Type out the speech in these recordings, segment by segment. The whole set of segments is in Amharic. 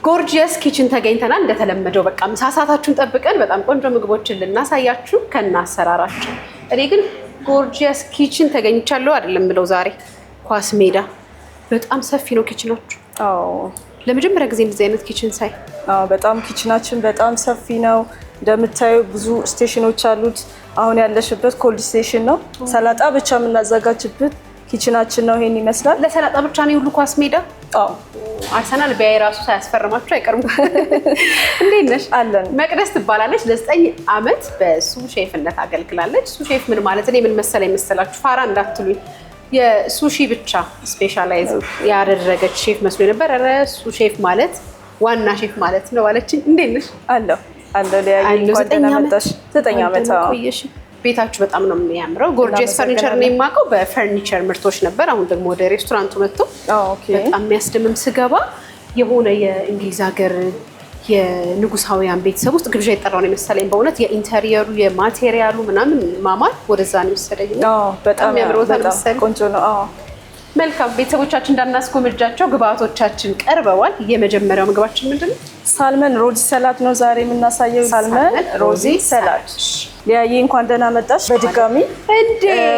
ጎርጂየስ ኪችን ተገኝተናል። እንደተለመደው በቃ ምሳ ሰዓታችሁን ጠብቀን በጣም ቆንጆ ምግቦችን ልናሳያችሁ ከናሰራራችሁ። እኔ ግን ጎርጂየስ ኪችን ተገኝቻለሁ አይደለም ብለው ዛሬ ኳስ ሜዳ በጣም ሰፊ ነው ኪችናችሁ። ለመጀመሪያ ጊዜ እንደዚህ አይነት ኪችን ሳይ በጣም ኪችናችን በጣም ሰፊ ነው። እንደምታዩ ብዙ ስቴሽኖች አሉት። አሁን ያለሽበት ኮልድ ስቴሽን ነው። ሰላጣ ብቻ የምናዘጋጅበት ኪችናችን ነው። ይሄን ይመስላል። ለሰላጣ ብቻ ነው ሁሉ ኳስ ሜዳ? አርሰናል ቢያይ ራሱ ሳያስፈርማችሁ አይቀርም። እንዴት ነሽ? አለን። መቅደስ ትባላለች። ለ9 ዓመት በሱ ሼፍነት አገልግላለች። ሱ ሼፍ ምን ማለት እኔ ምን መሰለኝ መሰላችሁ? ፋራ እንዳትሉኝ የሱሺ ብቻ ስፔሻላይዝ ያደረገች ሼፍ መስሎ ነበር። ኧረ ሱ ሼፍ ማለት ዋና ሼፍ ማለት ነው አለችኝ። እንዴት ነሽ? አለው ለያይ እንኳን መጣሽ። 9 ዓመት ቆየሽ። ቤታችሁ በጣም ነው የሚያምረው። ጎርጂየስ ፈርኒቸር ነው የማውቀው በፈርኒቸር ምርቶች ነበር። አሁን ደግሞ ወደ ሬስቶራንቱ መጥቶ በጣም የሚያስደምም ስገባ የሆነ የእንግሊዝ ሀገር የንጉሳውያን ቤተሰብ ውስጥ ግብዣ የጠራው ነው የመሰለኝ። በእውነት የኢንተሪየሩ የማቴሪያሉ ምናምን ማማር ወደዛ ነው የወሰደኝ። በጣም ያምራል። ቆንጆ ነው። መልካም ቤተሰቦቻችን እንዳናስጎመጃቸው ግብአቶቻችን ቀርበዋል። የመጀመሪያው ምግባችን ምንድነው? ሳልመን ሮዚ ሰላድ ነው ዛሬ የምናሳየው። ሳልመን ሮዚ ሰላድ። ሊያዬ እንኳን ደህና መጣሽ በድጋሚ።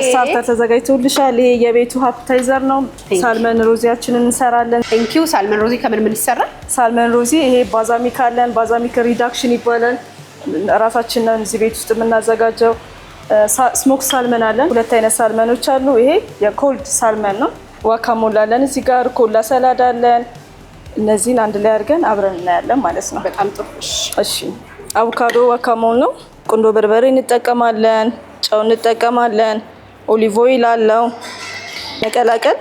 ስታርተር ተዘጋጅቶልሻል። ይሄ የቤቱ አፕታይዘር ነው። ሳልመን ሮዚያችንን እንሰራለን። ቴንኪዩ። ሳልመን ሮዚ ከምን ምን ይሰራል? ሳልመን ሮዚ ይሄ ባዛሚክ አለን። ባዛሚክ ሪዳክሽን ይባላል። ራሳችንን እዚህ ቤት ውስጥ የምናዘጋጀው። ስሞክ ሳልመን አለን። 2 አይነት ሳልመኖች አሉ። ይሄ የኮልድ ሳልመን ነው። ዋካሞላ አለን። እዚህ ጋር ኮላ ሰላድ አለን። እነዚህን አንድ ላይ አድርገን አብረን እናያለን ማለት ነው። በጣም ጥሩ። እሺ አቮካዶ ዋካሞል ነው። ቁንዶ በርበሬ እንጠቀማለን። ጨው እንጠቀማለን። ኦሊቭ ኦይል አለው። መቀላቀል።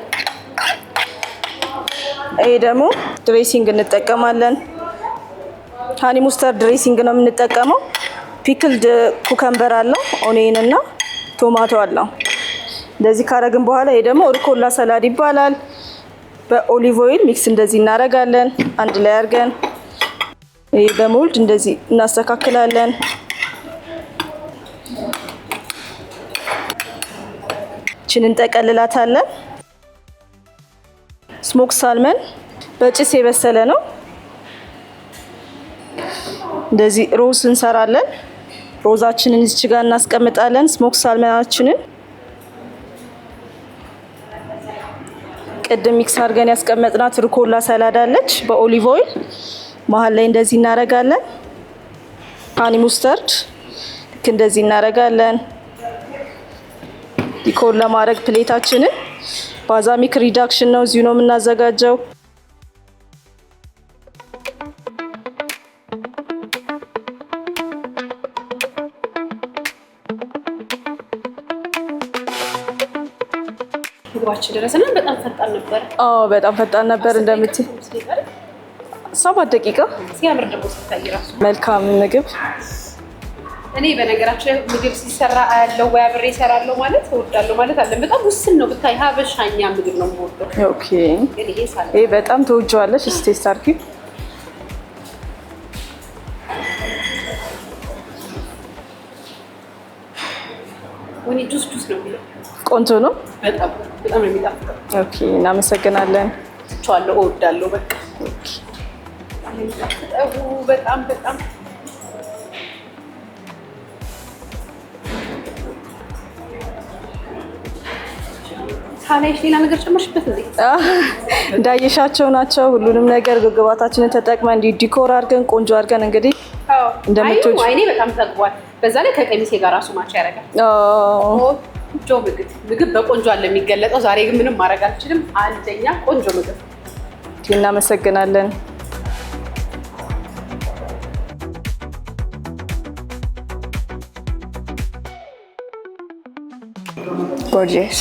ይሄ ደግሞ ድሬሲንግ እንጠቀማለን። ሃኒ ሙስተርድ ድሬሲንግ ነው የምንጠቀመው። ፒክልድ ኩከምበር አለው። ኦኒየን እና ቶማቶ አለው። እንደዚህ ካረግን በኋላ ይሄ ደግሞ ሪኮላ ሰላድ ይባላል። በኦሊቭ ኦይል ሚክስ እንደዚህ እናደርጋለን። አንድ ላይ አድርገን ይሄ በሞልድ እንደዚህ እናስተካክላለን። እቺን እንጠቀልላታለን። ስሞክ ሳልመን በጭስ የበሰለ ነው። እንደዚህ ሮዝ እንሰራለን። ሮዛችንን እዚህ ጋር እናስቀምጣለን። ስሞክ ሳልመናችንን ቅድም ሚክስ አድርገን ያስቀመጥናት ሩኮላ ሰላድ አለች በኦሊቭ ኦይል መሀል ላይ እንደዚህ እናደርጋለን። ሃኒ ሙስተርድ ልክ እንደዚህ እናደርጋለን። ዲኮር ለማድረግ ፕሌታችንን ባዛሚክ ሪዳክሽን ነው እዚሁ ነው የምናዘጋጀው። ምግባችን ደረሰና በጣም ፈጣን ነበር። በጣም ፈጣን ነበር። እንደምትይ 7 ደቂቃ ሲያምር ደግሞ ስታይ ራሱ መልካም ምግብ። እኔ በነገራችን ላይ ምግብ ሲሰራ አያለው ወይ አብሬ እሰራለሁ ማለት እወዳለሁ ማለት አለ። በጣም ውስን ነው ብታይ። ሀበሻኛ ምግብ ነው የምወደው። ኦኬ ይሄ በጣም ተወጇለሽ። እስቲ ቴስት አድርጊ። ወኒ ጁስ ነው የሚለው። ቆንጆ ነው። በጣም ነው የሚጣፍጠው። ኦኬ እናመሰግናለን። ቻለው እወዳለሁ። በቃ ኦኬ በጣም ታናሽ ሌላ ነገር ጨመርሽበት እንዴ? እንዳየሻቸው ናቸው። ሁሉንም ነገር ግብአታችንን ተጠቅመን ዲኮር አድርገን ቆንጆ አድርገን እንግዲህ እንደምትወጪ። አይኔ በጣም ጠግቧል። በዛ ላይ ከቀሚሴ ጋር ራሱ ማች ያደርጋል። ቆንጆ ምግብ በቆንጆ አለ የሚገለጠው። ዛሬ ግን ምንም ማድረግ አልችልም። አንደኛ ቆንጆ ምግብ። እናመሰግናለን። ጎርጂየስ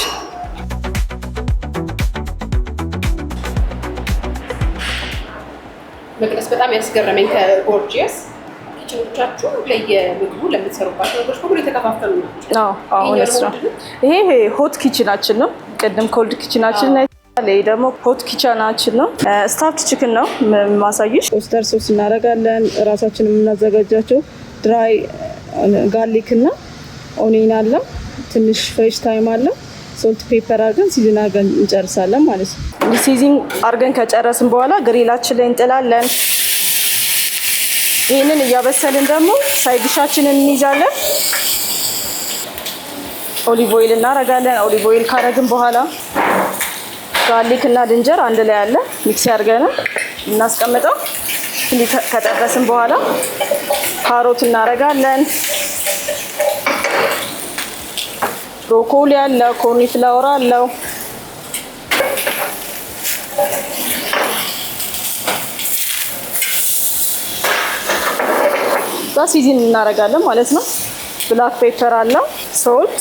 መቅደስ በጣም ያስገረመኝ ከጎርጂየስ ኪችኖቻችሁ ለየምግቡ ለምትሰሩባቸው ነገሮች ሁሉ የተከፋፈሉ ናቸው። አሁን ይሄ ሆት ኪችናችን ነው። ቅድም ኮልድ ኪችናችን ላይ ይሄ ደግሞ ሆት ኪችናችን ነው። ስታፍድ ቺክን ነው ማሳየሽ። ኦስተር ሶስ እናደርጋለን። ራሳችን የምናዘጋጃቸው ድራይ ጋርሊክ እና ኦኒየን አለ። ትንሽ ፍሬሽ ታይም አለ። ሶልት ፔፐር አድርገን ሲዝን አድርገን እንጨርሳለን ማለት ነው። ሲዝን አድርገን ከጨረስን በኋላ ግሪላችን ላይ እንጥላለን። ይህንን እያበሰልን ደግሞ ሳይድ ዲሻችንን እንይዛለን። ኦሊቭ ኦይል እናረጋለን። ኦሊቭ ኦይል ካረግን በኋላ ጋርሊክ እና ድንጀር አንድ ላይ አለ ሚክስ አድርገን እናስቀምጠው። ከጠበስን በኋላ ካሮት እናረጋለን። ብሮኮሊ አለው፣ ኮርንፍላወር አለው። ሲዝን እናረጋለን ማለት ነው። ብላክ ፔፐር አለው፣ ሶልት፣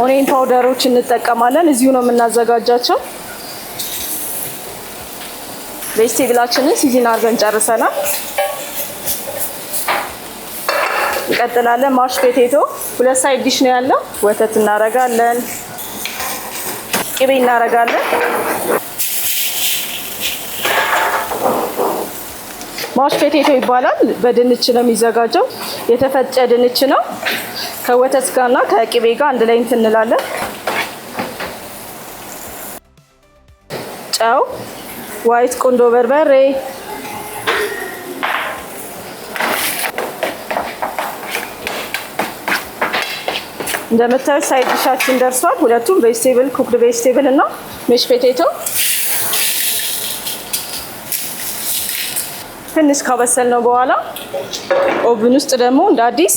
ኦኒየን ፓውደሮች እንጠቀማለን። እዚሁ ነው የምናዘጋጃቸው። ቬጅቴብላችንን ሲዝን አድርገን ጨርሰናል። እንቀጥላለን። ማሽ ፖቴቶ 2 ሳይድ ዲሽ ነው ያለው። ወተት እናረጋለን፣ ቅቤ እናረጋለን። ማሽ ፖቴቶ ይባላል። በድንች ነው የሚዘጋጀው። የተፈጨ ድንች ነው። ከወተት ጋርና ከቅቤ ጋር አንድ ላይ እንላለን። ጨው፣ ዋይት ቁንዶ በርበሬ፣ እንደምታዩት ሳይድ ዲሻችን ደርሷል። ሁለቱም ቬጅቴብል፣ ኩክድ ቬጅቴብል እና ሜሽ ፖቴቶ ትንሽ ካበሰልነው በኋላ ኦቭን ውስጥ ደግሞ እንደ አዲስ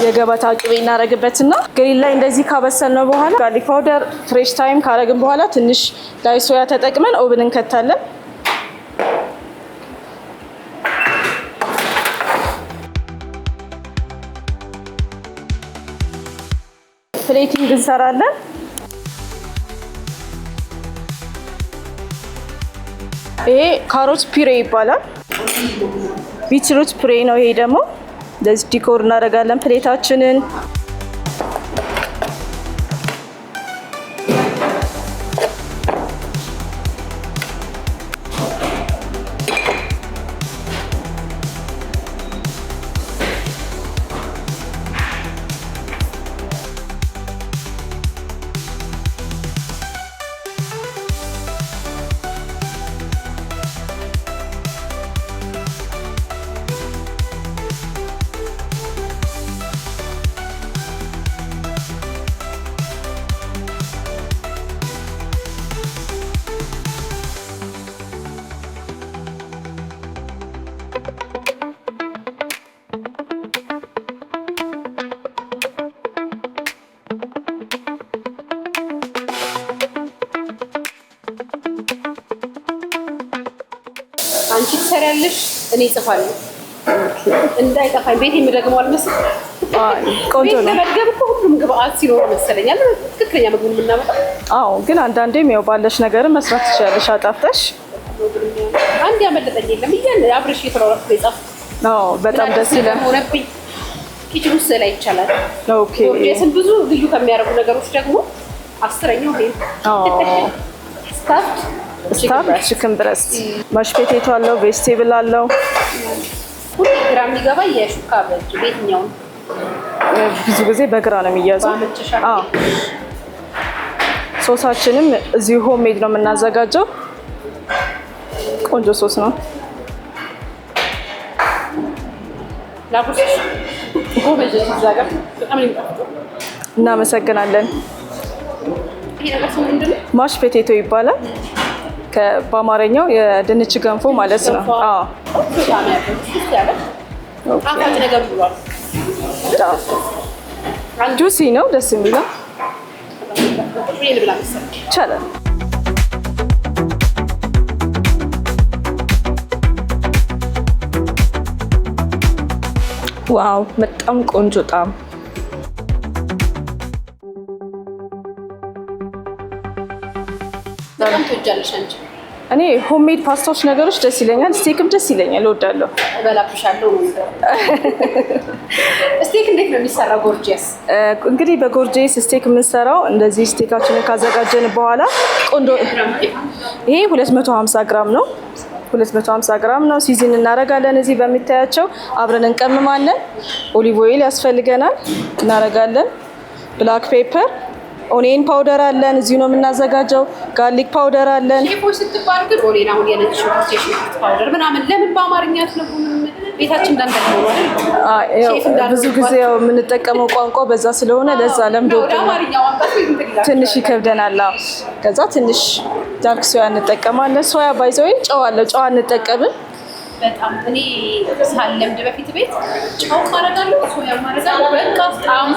የገበታ ቅቤ እናደርግበትና ግሪል ላይ እንደዚህ ካበሰልነው በኋላ ጋርሊክ ፓውደር ፍሬሽ ታይም ካረግን በኋላ ትንሽ ላይ ሶያ ተጠቅመን ኦቭን እንከታለን። ፕሌቲንግ እንሰራለን። ይሄ ካሮት ፒሬ ይባላል። ቢትሩት ፒሬ ነው። ይሄ ደግሞ እንደዚህ ዲኮር እናደርጋለን ፕሌታችንን። አንቺ ትሰሪያለሽ፣ እኔ እጽፋለሁ። እንዳይጠፋኝ ቤት የምደግመው አልመሰለኝም። ቆንጆ ነው። ለመድገም እኮ ሁሉም ግብአት ሲኖር መሰለኛል ትክክለኛ ምግቡን የምናመጣው። አዎ፣ ግን አንዳንዴም ያው ባለሽ ነገር መስራት ትችላለሽ አጣፍተሽ። አንድ ያመለጠኝ የለም እያለ አብረሽ እየተሯሯጥኩ ነው የጻፍኩት። አዎ፣ በጣም ደስ ይላል። ሆነብኝ ኪችን ውስጥ ላይ ይቻላል። ኦኬ። ጎርጂየስን ብዙ ልዩ ከሚያደርጉ ነገሮች ደግሞ 10ኛው ይሄ ስታፍድ ቺክን ብረስት ማሽ ፖቴቶ አለው፣ ቬጅቴብል አለው። ሁሉ ግራ የሚገባ የሹካ በእጅ ቤትኛው ብዙ ጊዜ በግራ ነው የሚያዘው። አዎ። ሶሳችንም እዚሁ ሆምሜድ ነው የምናዘጋጀው። ቆንጆ ሶስ ነው። እናመሰግናለን። ማሽ ፖቴቶ ይባላል። በአማርኛው የድንች ገንፎ ማለት ነው። ጁሲ ነው፣ ደስ የሚለው ይቻላል። ዋው፣ በጣም ቆንጆ ጣዕም። እኔ ሆምሜድ ፓስታዎች ነገሮች ደስ ይለኛል። ስቴክም ደስ ይለኛል፣ እወዳለሁ። እበላብሻለሁ። ስቴክ እንዴት ነው የሚሰራው? ጎርጂየስ እንግዲህ በጎርጂየስ ስቴክ የምንሰራው እንደዚህ ስቴካችንን ካዘጋጀን በኋላ ቆንጆ። ይሄ 250 ግራም ነው። 250 ግራም ነው። ሲዝን እናደርጋለን። እዚህ በሚታያቸው አብረን እንቀምማለን። ኦሊቭ ኦይል ያስፈልገናል፣ እናደርጋለን። ብላክ ፔፐር፣ ኦኒየን ፓውደር አለን፣ እዚሁ ነው የምናዘጋጀው። ጋርሊክ ፓውደር አለን። ሼፎች ስትባል ግን ኦኒየን አሁን የነጭ ሽንኩርት ፓውደር ምናምን ለምን በአማርኛ አትነግሩንም? ቤታችን እንዳንደግሞ ብዙ ጊዜ ያው የምንጠቀመው ቋንቋ በዛ ስለሆነ ለዛ ለምዶ ትንሽ ይከብደናል። ከዛ ትንሽ ዳርክ ሶያ እንጠቀማለን። ሶያ ባይዘው ጨው አለ፣ ጨው አንጠቀምም። በጣም እኔ ሳለምድ በፊት ቤት ጨው ማረጋለሁ፣ ሶያ ማረጋለሁ። በቃ ጣዕሙ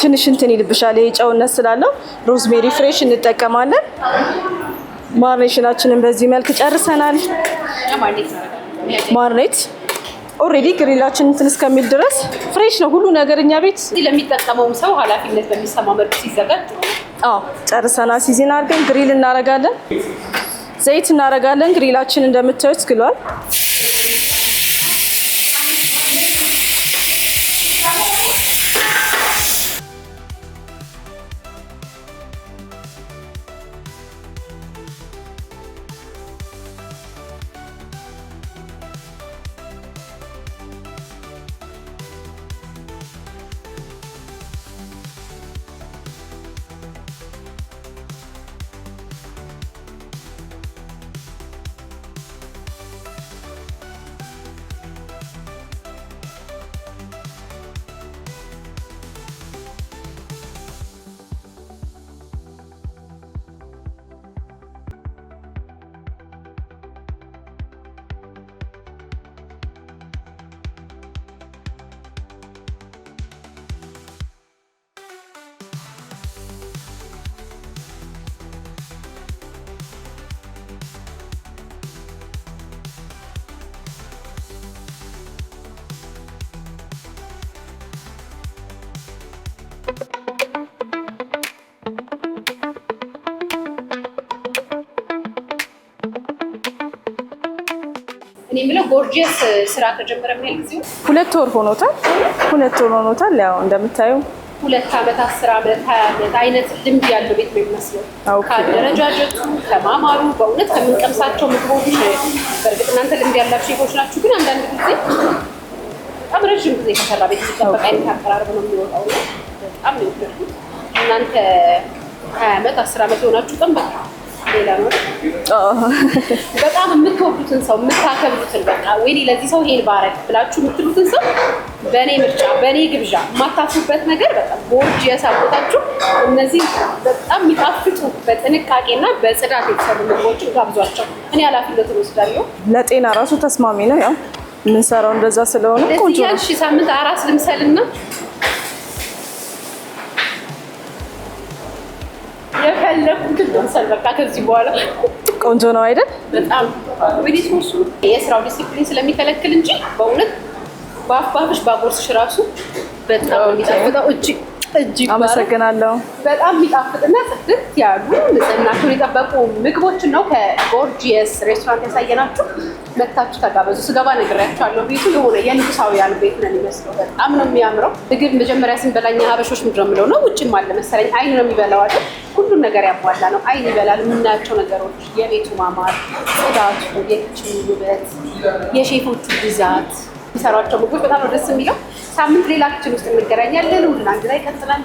ትንሽ እንትን ይልብሻል። ይሄ ጨውነት ስላለው ሮዝሜሪ ፍሬሽ እንጠቀማለን። ማርኔሽናችንን በዚህ መልክ ጨርሰናል። ማርኔት ኦልሬዲ ግሪላችን እንትን እስከሚል ድረስ ፍሬሽ ነው ሁሉ ነገር እኛ ቤት። ለሚጠቀመውም ሰው ኃላፊነት በሚሰማ መልኩ ሲዘጋጅ ጨርሰናል። ሲዝን አድርገን ግሪል እናረጋለን። ዘይት እናረጋለን። ግሪላችን እንደምታዩት ግሏል። እኔ የምለው ጎርጂየስ ስራ ከጀመረ ምን ያህል ጊዜው? 2 ወር ሆኖታል። 2 ወር ሆኖታል። ያው እንደምታዩ 2 ዓመት 10 ዓመት 20 ዓመት አይነት ልምድ ያለው ቤት ነው የሚመስለው። ከአደረጃጀቱ ከማማሩ በእውነት ከምንቀምሳቸው ምግቦች በእርግጥ እናንተ ልምድ ያላችሁ ሼፎች ናችሁ፣ ግን አንዳንድ ጊዜ በጣም ረዥም ጊዜ ከሰራ ቤት ሲጠበቅ አይነት አቀራረብ ነው የሚወጣው። በጣም ነው የወደድኩት። እናንተ 20 ዓመት 10 ዓመት የሆናችሁ ቀን በቃ ሌላ ነው። በጣም የምትወዱትን ሰው የምታከብሩትን በቃ ወይኔ ለዚህ ሰው ይሄን ባረክ ብላችሁ የምትሉትን ሰው በእኔ ምርጫ በእኔ ግብዣ የማታፍሩበት ነገር በጣም ጎርጂየስ አቦታችሁ እነዚህ በጣም የሚጣፍጡ በጥንቃቄና በጽዳት የተሰሩ ምግቦችን ጋብዟቸው። እኔ ኃላፊነቱን ወስዳለሁ። ለጤና ራሱ ተስማሚ ነው። ያው የምንሰራው እንደዛ ስለሆነ ቆንጆ ነው። እሺ ሳምንት አራስ ልምሰልና የፈለኩትን ልምሰል በቃ ከዚህ በኋላ ቆንጆ ነው አይደል? በጣም ወዲህ ሶሱ የስራው ዲሲፕሊን ስለሚከለክል እንጂ በእውነት ባፍባፍሽ ባጎርስሽ ራሱ በጣም የሚጣፍጠው እጅግ አመሰግናለሁ። በጣም የሚጣፍጥና ጽድት ያሉ ንጽህናቸውን የጠበቁ ምግቦችን ነው ከጎርጂየስ ሬስቶራንት ያሳየናችሁ። መታችሁ ተጋበዙ። ስገባ ነግሬያችኋለሁ። ቤቱ የሆነ የንጉሳውያን ቤት ነው የሚመስለው። በጣም ነው የሚያምረው። ምግብ መጀመሪያ ስንበላኛ ሀበሾች ምንድን ነው የምለው ነው ውጭም አለ መሰለኝ አይን ነው የሚበላው አይደል? ሁሉን ነገር ያሟላ ነው። አይን ይበላል። የምናያቸው ነገሮች የቤቱ ማማር፣ ጽዳቱ፣ የኪችኑ ውበት፣ የሼፎቹ ብዛት፣ የሚሰሯቸው ምግቦች በጣም ነው ደስ የሚለው። ሳምንት ሌላ ኪችን ውስጥ እንገናኛለን። ሁሉን አንድ ላይ ቀጥላል።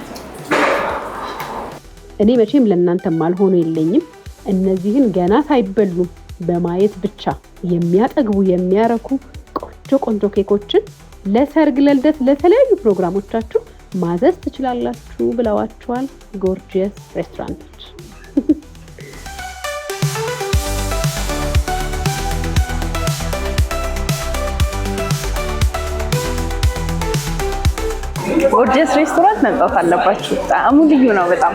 እኔ መቼም ለእናንተም አልሆኑ የለኝም። እነዚህን ገና ሳይበሉ በማየት ብቻ የሚያጠግቡ የሚያረኩ ቆንጆ ቆንጆ ኬኮችን ለሰርግ፣ ለልደት፣ ለተለያዩ ፕሮግራሞቻችሁ ማዘዝ ትችላላችሁ ብለዋችኋል ጎርጂየስ ሬስቶራንቶች። ጎርጂየስ ሬስቶራንት መምጣት አለባችሁ። ጣዕሙ ልዩ ነው በጣም።